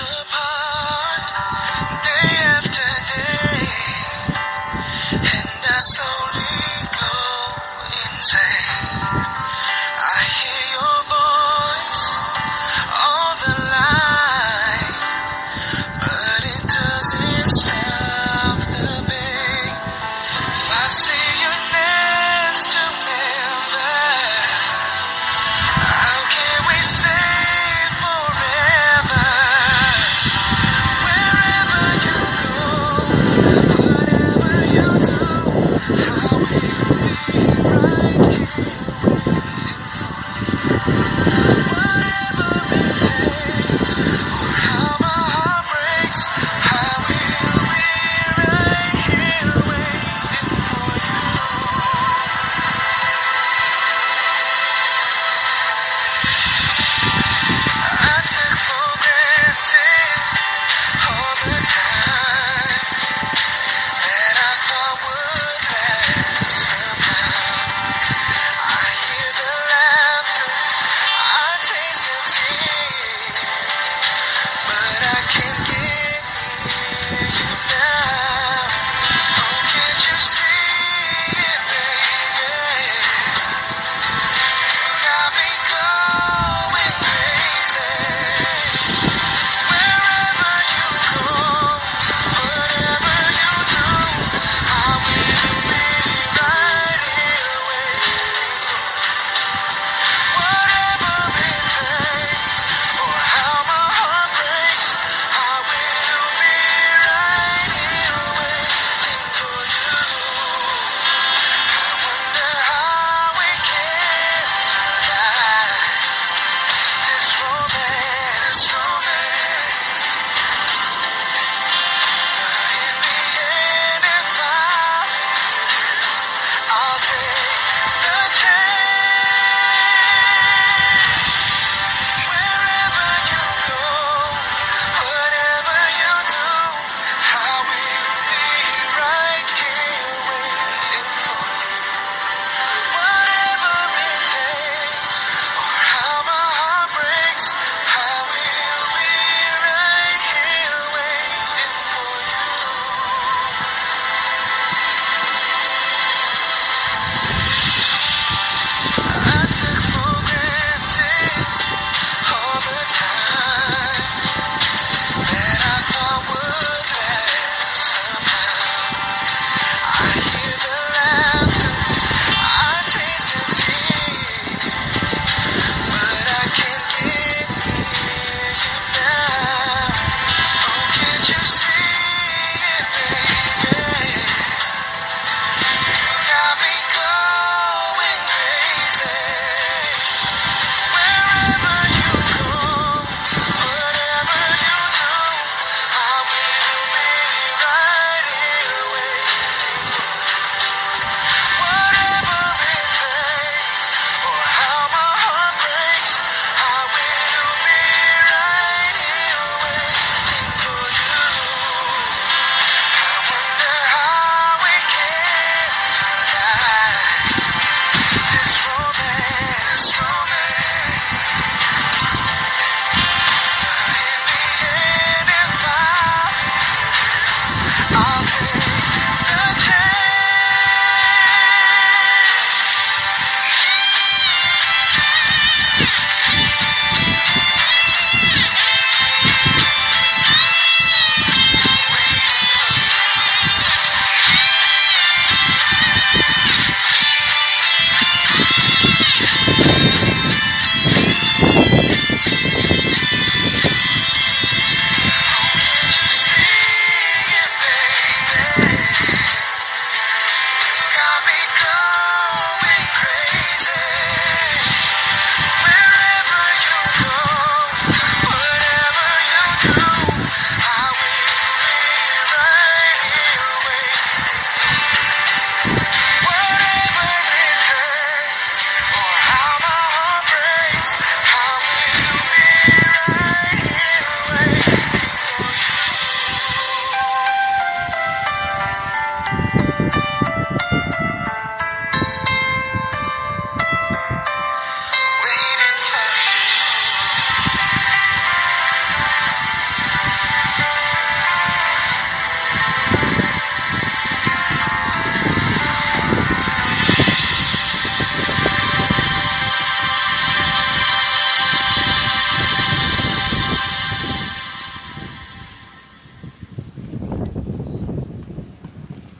apart, day after day, and I slowly go insane. I hear your voice on the line, but it doesn't stop the pain. If I see you next to never, how can we say forever? Wherever you go, whatever you do, I will be right here waiting for you. Whatever it takes, or how my heart breaks, I will be right here waiting for you. I took for granted all the time that I thought would last somehow. I hear the laughter, I taste the tears, but I can't get near you now. Oh, can't you see it, baby? You got me going crazy. Wherever you go, whatever you do, I will be right here waiting for you. Whatever it takes, or how my heart breaks, I will be right here waiting for you. I wonder how we can survive this romance. But in the end, if I'll take the chance. Wherever you go, whatever you do, I will be right here waiting for you. Whatever it takes, or how my heart breaks, I will be right here waiting for you. I took for granted all the time that I thought would last somehow. I hear the laughter, I taste the tears, but I can't get near you now. Oh, can't you see